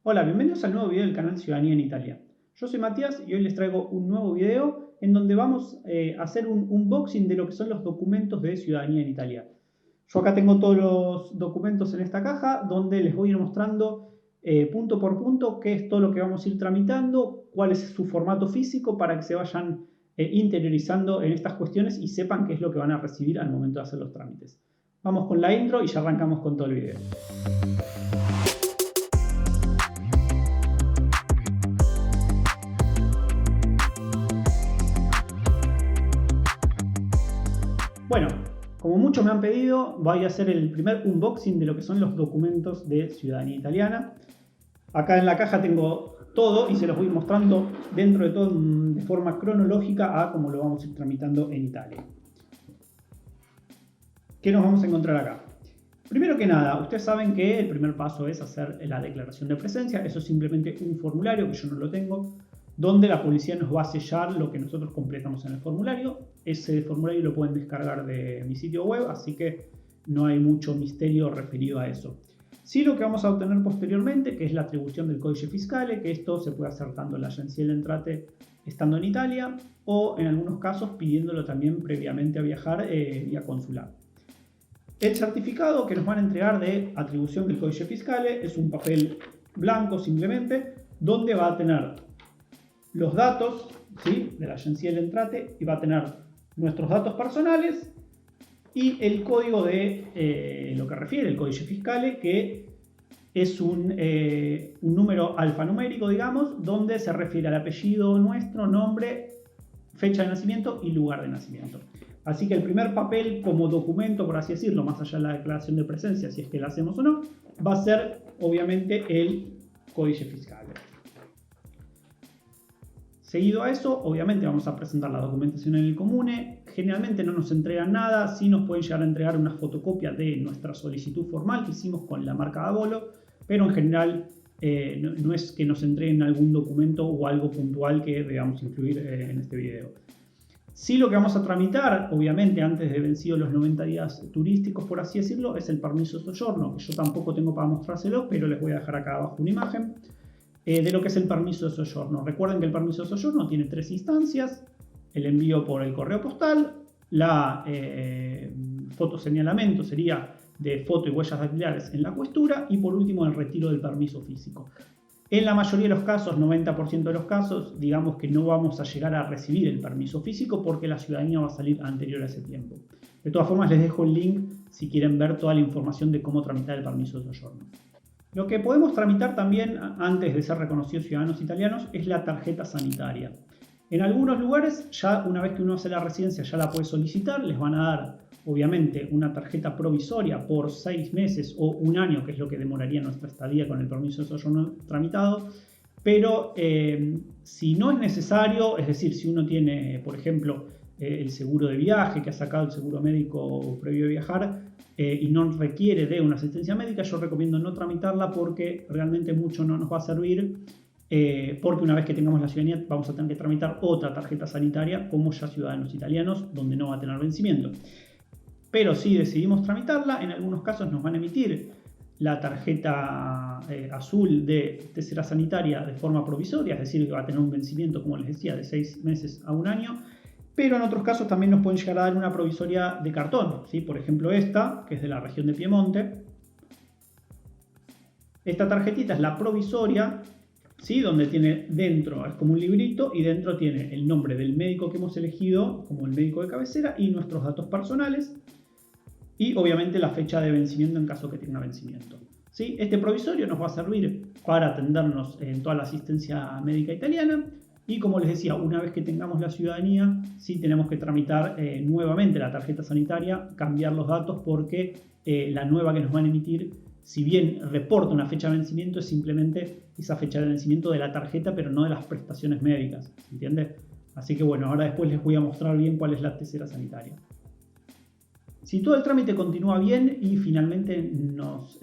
Hola, bienvenidos al nuevo video del canal Ciudadanía en Italia. Yo soy Matías y hoy les traigo un nuevo video en donde vamos a hacer un unboxing de lo que son los documentos de Ciudadanía en Italia. Yo acá tengo todos los documentos en esta caja donde les voy a ir mostrando punto por punto qué es todo lo que vamos a ir tramitando, cuál es su formato físico para que se vayan interiorizando en estas cuestiones y sepan qué es lo que van a recibir al momento de hacer los trámites. Vamos con la intro y ya arrancamos con todo el video. Bueno, como muchos me han pedido, voy a hacer el primer unboxing de lo que son los documentos de ciudadanía italiana. Acá en la caja tengo todo y se los voy mostrando dentro de todo de forma cronológica a cómo lo vamos a ir tramitando en Italia. ¿Qué nos vamos a encontrar acá? Primero que nada, ustedes saben que el primer paso es hacer la declaración de presencia. Eso es simplemente un formulario que yo no lo tengo, donde la policía nos va a sellar lo que nosotros completamos en el formulario. Ese formulario lo pueden descargar de mi sitio web, así que no hay mucho misterio referido a eso. Sí, lo que vamos a obtener posteriormente, que es la atribución del codice fiscale, que esto se puede hacer tanto en la Agenzia delle Entrate estando en Italia o en algunos casos pidiéndolo también previamente a viajar vía consular. El certificado que nos van a entregar de atribución del codice fiscale es un papel blanco simplemente, donde va a tener los datos, ¿sí?, de la Agenzia delle Entrate, y va a tener nuestros datos personales y el código de lo que refiere el codice fiscale, que es un número alfanumérico, digamos, donde se refiere al apellido nuestro, nombre, fecha de nacimiento y lugar de nacimiento. Así que el primer papel como documento, por así decirlo, más allá de la declaración de presencia, si es que la hacemos o no, va a ser obviamente el codice fiscale. Seguido a eso, obviamente vamos a presentar la documentación en el comune. Generalmente no nos entregan nada, sí nos pueden llegar a entregar una fotocopia de nuestra solicitud formal que hicimos con la marca de abolo, pero en general no es que nos entreguen algún documento o algo puntual que debamos incluir en este video. Sí, lo que vamos a tramitar, obviamente antes de vencidos los 90 días turísticos, por así decirlo, es el permiso de soggiorno, que yo tampoco tengo para mostrárselo, pero les voy a dejar acá abajo una imagen de lo que es el permiso de soggiorno. Recuerden que el permiso de soggiorno tiene 3 instancias: el envío por el correo postal, la fotoseñalamiento sería de foto y huellas dactilares en la questura, y por último el retiro del permiso físico. En la mayoría de los casos, 90% de los casos, digamos que no vamos a llegar a recibir el permiso físico porque la ciudadanía va a salir anterior a ese tiempo. De todas formas, les dejo el link si quieren ver toda la información de cómo tramitar el permiso de soggiorno. Lo que podemos tramitar también antes de ser reconocidos ciudadanos italianos es la tarjeta sanitaria. En algunos lugares, ya una vez que uno hace la residencia, ya la puede solicitar. Les van a dar, obviamente, una tarjeta provisoria por 6 meses o un año, que es lo que demoraría nuestra estadía con el permiso de soggiorno tramitado. Pero si no es necesario, es decir, si uno tiene, por ejemplo, el seguro de viaje, que ha sacado el seguro médico previo a viajar, y no requiere de una asistencia médica, yo recomiendo no tramitarla porque realmente mucho no nos va a servir, porque una vez que tengamos la ciudadanía vamos a tener que tramitar otra tarjeta sanitaria como ya ciudadanos italianos, donde no va a tener vencimiento. Pero si decidimos tramitarla, en algunos casos nos van a emitir la tarjeta azul de tercera sanitaria de forma provisoria, es decir, que va a tener un vencimiento, como les decía, de 6 meses a un año. Pero en otros casos también nos pueden llegar a dar una provisoria de cartón, ¿sí? Por ejemplo esta, que es de la región de Piemonte. Esta tarjetita es la provisoria, ¿sí?, donde tiene dentro, es como un librito, y dentro tiene el nombre del médico que hemos elegido como el médico de cabecera y nuestros datos personales, y obviamente la fecha de vencimiento en caso que tenga vencimiento, ¿sí? Este provisorio nos va a servir para atendernos en toda la asistencia médica italiana. Y como les decía, una vez que tengamos la ciudadanía, sí tenemos que tramitar nuevamente la tarjeta sanitaria, cambiar los datos, porque la nueva que nos van a emitir, si bien reporta una fecha de vencimiento, es simplemente esa fecha de vencimiento de la tarjeta, pero no de las prestaciones médicas, ¿se entiende? Así que bueno, ahora después les voy a mostrar bien cuál es la tercera sanitaria. Si todo el trámite continúa bien y finalmente nos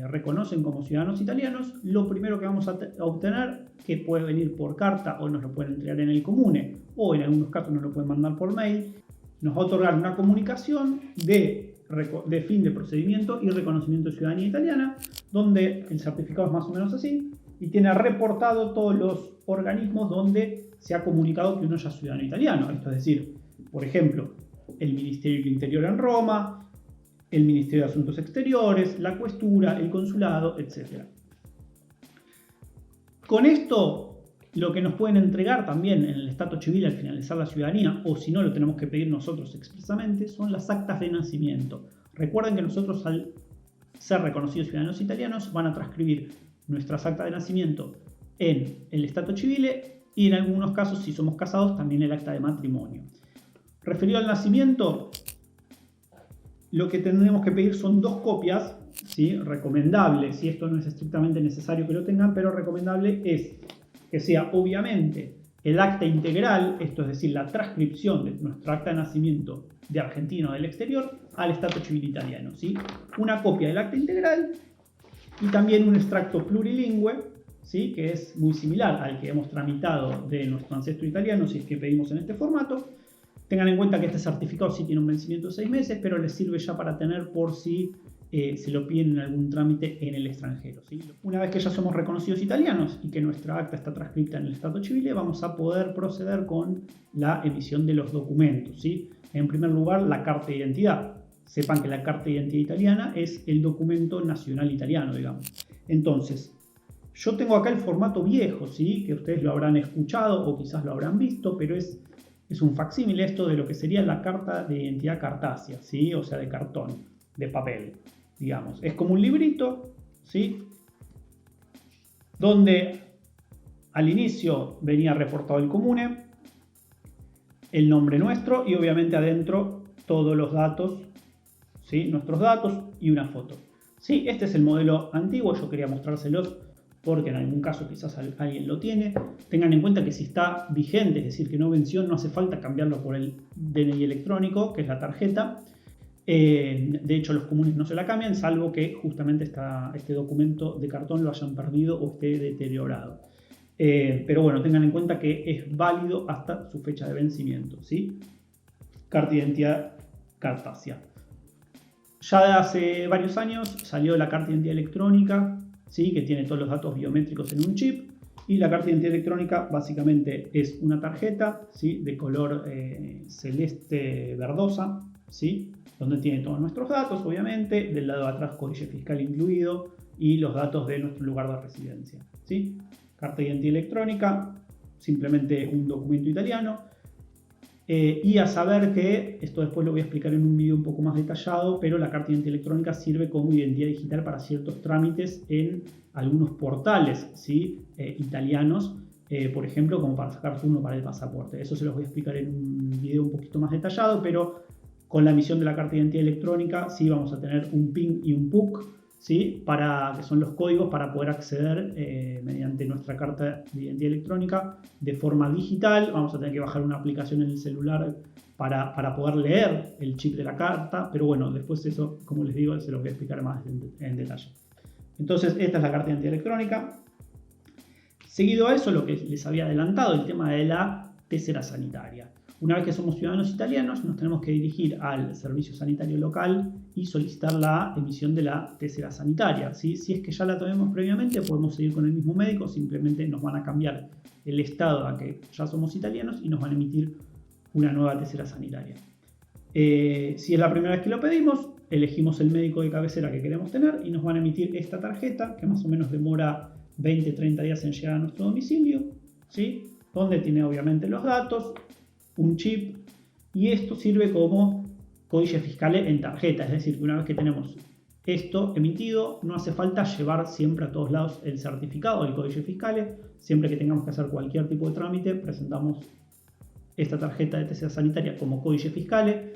reconocen como ciudadanos italianos, lo primero que vamos a obtener, que puede venir por carta o nos lo pueden entregar en el comune, o en algunos casos nos lo pueden mandar por mail, nos va a otorgar una comunicación de fin de procedimiento y reconocimiento de ciudadanía italiana, donde el certificado es más o menos así. y tiene reportado todos los organismos donde se ha comunicado que uno ya es ciudadano italiano. Esto es decir, por ejemplo, el Ministerio del Interior en Roma, el Ministerio de Asuntos Exteriores, la Questura, el Consulado, etc. Con esto, lo que nos pueden entregar también en el Stato Civile al finalizar la ciudadanía, o si no lo tenemos que pedir nosotros expresamente, son las actas de nacimiento. Recuerden que nosotros, al ser reconocidos ciudadanos italianos, van a transcribir nuestras actas de nacimiento en el Stato Civile y en algunos casos, si somos casados, también el acta de matrimonio. Referido al nacimiento, lo que tendremos que pedir son 2 copias, ¿sí? Recomendable, si esto no es estrictamente necesario que lo tengan, pero recomendable es que sea obviamente el acta integral, esto es decir, la transcripción de nuestro acta de nacimiento de argentino del exterior al Stato Civile italiano, ¿sí? Una copia del acta integral y también un extracto plurilingüe, ¿sí? Que es muy similar al que hemos tramitado de nuestro ancestro italiano, si es que pedimos en este formato. Tengan en cuenta que este certificado sí tiene un vencimiento de 6 meses, pero les sirve ya para tener por si se lo piden en algún trámite en el extranjero, ¿sí? Una vez que ya somos reconocidos italianos y que nuestra acta está transcripta en el Stato Civile, vamos a poder proceder con la emisión de los documentos, ¿sí? En primer lugar, la carta de identidad. Sepan que la carta de identidad italiana es el documento nacional italiano, digamos. Entonces, yo tengo acá el formato viejo, ¿sí? Que ustedes lo habrán escuchado o quizás lo habrán visto, pero es un facsímil esto de lo que sería la carta de identidad cartácea, ¿sí? O sea, de cartón, de papel, digamos. Es como un librito, ¿sí? Donde al inicio venía reportado el comune, el nombre nuestro y obviamente adentro todos los datos, ¿sí? Nuestros datos y una foto. Sí, este es el modelo antiguo, yo quería mostrárselos porque en algún caso quizás alguien lo tiene. Tengan en cuenta que si está vigente, es decir, que no venció, no hace falta cambiarlo por el DNI electrónico, que es la tarjeta. De hecho, los comunes no se la cambian, salvo que justamente este documento de cartón lo hayan perdido o esté deteriorado. Pero bueno, tengan en cuenta que es válido hasta su fecha de vencimiento, ¿sí? Carta de identidad cartácea. Ya de hace varios años salió la carta de identidad electrónica, ¿sí? Que tiene todos los datos biométricos en un chip. Y la carta de identidad electrónica básicamente es una tarjeta, ¿sí? De color celeste verdosa, ¿sí? Donde tiene todos nuestros datos, obviamente, del lado de atrás códice fiscal incluido y los datos de nuestro lugar de residencia, ¿sí? Carta de identidad electrónica, simplemente un documento italiano. Y a saber que, esto después lo voy a explicar en un video un poco más detallado, pero la carta de identidad electrónica sirve como identidad digital para ciertos trámites en algunos portales, ¿sí? Italianos, por ejemplo, como para sacar turno para el pasaporte. Eso se los voy a explicar en un video un poquito más detallado, pero con la emisión de la carta de identidad electrónica sí vamos a tener un PIN y un PUC, ¿sí? Que son los códigos para poder acceder mediante nuestra carta de identidad electrónica de forma digital. Vamos a tener que bajar una aplicación en el celular para poder leer el chip de la carta, pero bueno, después eso, como les digo, se los voy a explicar más en detalle. Entonces, esta es la carta de identidad electrónica. Seguido a eso, lo que les había adelantado, el tema de la tesera sanitaria. Una vez que somos ciudadanos italianos, nos tenemos que dirigir al servicio sanitario local y solicitar la emisión de la tesera sanitaria, ¿sí? Si es que ya la tenemos previamente, podemos seguir con el mismo médico, simplemente nos van a cambiar el estado a que ya somos italianos y nos van a emitir una nueva tesera sanitaria. Si es la primera vez que lo pedimos, elegimos el médico de cabecera que queremos tener y nos van a emitir esta tarjeta, que más o menos demora 20-30 días en llegar a nuestro domicilio, ¿sí? Donde tiene obviamente los datos, un chip, y esto sirve como códice fiscal en tarjeta, es decir, que una vez que tenemos esto emitido, no hace falta llevar siempre a todos lados el certificado del códice fiscal. Siempre que tengamos que hacer cualquier tipo de trámite, presentamos esta tarjeta de tesera sanitaria como códice fiscal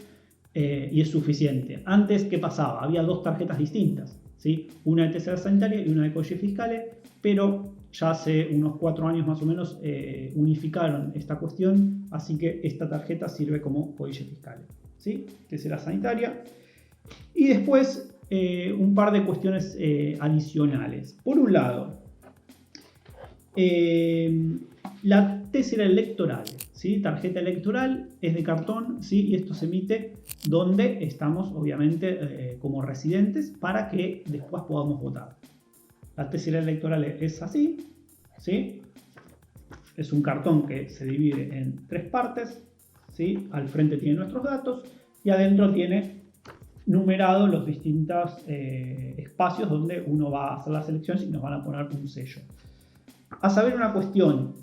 y es suficiente. Antes, ¿qué pasaba? Había 2 tarjetas distintas, ¿sí? Una de tesera sanitaria y una de códice fiscal, pero ya hace unos 4 años más o menos unificaron esta cuestión, así que esta tarjeta sirve como códice fiscal, ¿sí? Tesera sanitaria. Y después un par de cuestiones adicionales. Por un lado, la tesera electoral, ¿sí? Tarjeta electoral es de cartón, ¿sí? Y esto se emite donde estamos, obviamente, como residentes para que después podamos votar. La tesera electoral es así, ¿sí? Es un cartón que se divide en 3 partes, ¿sí? Al frente tiene nuestros datos y adentro tiene numerados los distintos espacios donde uno va a hacer las elecciones y nos van a poner un sello. A saber una cuestión,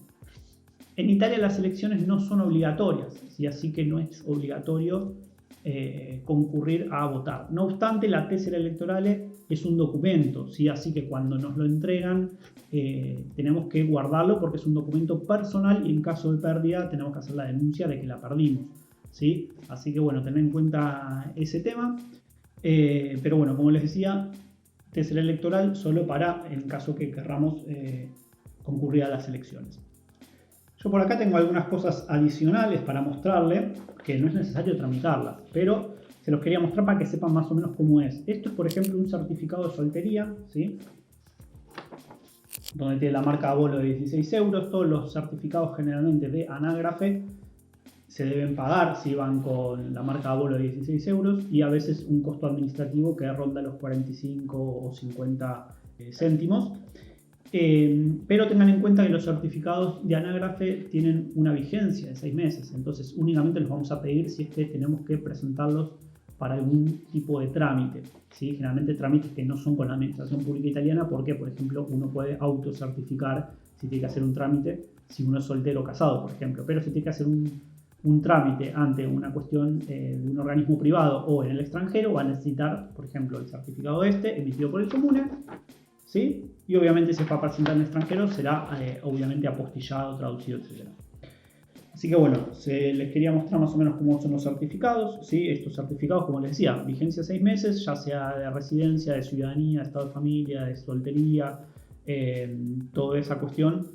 en Italia las elecciones no son obligatorias, ¿sí? Así que no es obligatorio concurrir a votar. No obstante, la tessera electorale es un documento, ¿sí? Así que cuando nos lo entregan tenemos que guardarlo porque es un documento personal y en caso de pérdida tenemos que hacer la denuncia de que la perdimos, ¿sí? Así que bueno, tener en cuenta ese tema. Pero bueno, como les decía, tessera electoral solo para en caso que querramos concurrir a las elecciones. Yo por acá tengo algunas cosas adicionales para mostrarle, que no es necesario tramitarlas, pero se los quería mostrar para que sepan más o menos cómo es. Esto es, por ejemplo, un certificado de soltería, ¿sí? Donde tiene la marca Abolo de 16 euros. Todos los certificados generalmente de Anágrafe se deben pagar si van con la marca Abolo de 16 euros y a veces un costo administrativo que ronda los 45 o 50 céntimos. Pero tengan en cuenta que los certificados de Anágrafe tienen una vigencia de 6 meses, entonces únicamente los vamos a pedir si es que tenemos que presentarlos para algún tipo de trámite, ¿sí? Generalmente trámites que no son con la Administración Pública Italiana, porque por ejemplo uno puede autocertificar si tiene que hacer un trámite si uno es soltero o casado, por ejemplo, pero si tiene que hacer un trámite ante una cuestión de un organismo privado o en el extranjero, va a necesitar, por ejemplo, el certificado emitido por el Comune, ¿sí? Y obviamente si es para presentar en el extranjero será obviamente apostillado, traducido, etc. Así que bueno, les quería mostrar más o menos cómo son los certificados, ¿sí? Estos certificados, como les decía, vigencia 6 meses, ya sea de residencia, de ciudadanía, de estado de familia, de soltería, toda esa cuestión,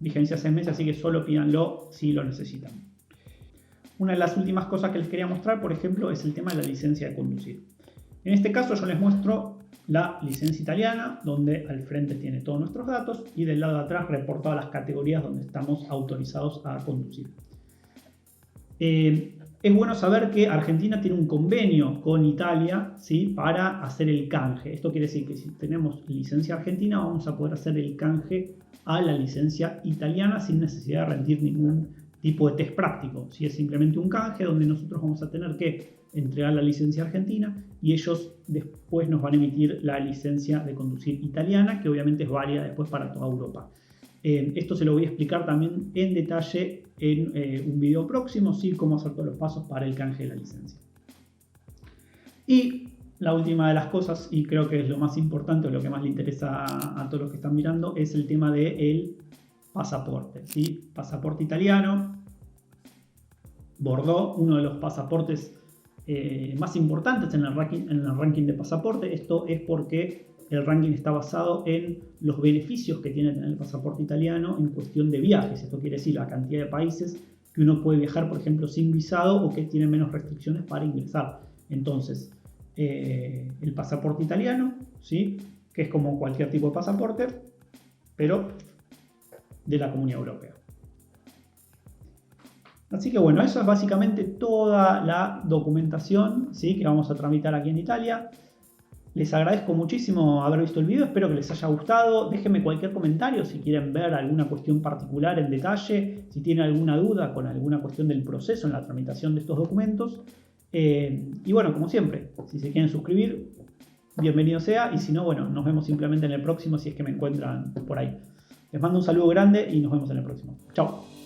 vigencia 6 meses, así que solo pídanlo si lo necesitan. Una de las últimas cosas que les quería mostrar, por ejemplo, es el tema de la licencia de conducir. En este caso yo les muestro la licencia italiana, donde al frente tiene todos nuestros datos y del lado de atrás reportado las categorías donde estamos autorizados a conducir. Es bueno saber que Argentina tiene un convenio con Italia, ¿sí? Para hacer el canje. Esto quiere decir que si tenemos licencia argentina vamos a poder hacer el canje a la licencia italiana sin necesidad de rendir ningún tipo de test práctico. ¿Sí? Es simplemente un canje donde nosotros vamos a tener que entregar la licencia argentina y ellos después nos van a emitir la licencia de conducir italiana, que obviamente es válida después para toda Europa. Esto se lo voy a explicar también en detalle en un video próximo, ¿sí? Cómo hacer todos los pasos para el canje de la licencia. Y la última de las cosas, y creo que es lo más importante o lo que más le interesa a todos los que están mirando, es el tema del pasaporte, ¿sí? Pasaporte italiano, Bordeaux, uno de los pasaportes más importantes en el ranking de pasaporte. Esto es porque el ranking está basado en los beneficios que tiene tener el pasaporte italiano en cuestión de viajes. Esto quiere decir la cantidad de países que uno puede viajar, por ejemplo, sin visado o que tienen menos restricciones para ingresar. Entonces, el pasaporte italiano, ¿sí? Que es como cualquier tipo de pasaporte, pero de la Comunidad Europea. Así que bueno, eso es básicamente toda la documentación, ¿sí? Que vamos a tramitar aquí en Italia. Les agradezco muchísimo haber visto el video, espero que les haya gustado. Déjenme cualquier comentario si quieren ver alguna cuestión particular en detalle, si tienen alguna duda con alguna cuestión del proceso en la tramitación de estos documentos. Y bueno, como siempre, si se quieren suscribir, bienvenido sea, y si no, bueno, nos vemos simplemente en el próximo si es que me encuentran por ahí. Les mando un saludo grande y nos vemos en el próximo. Chao.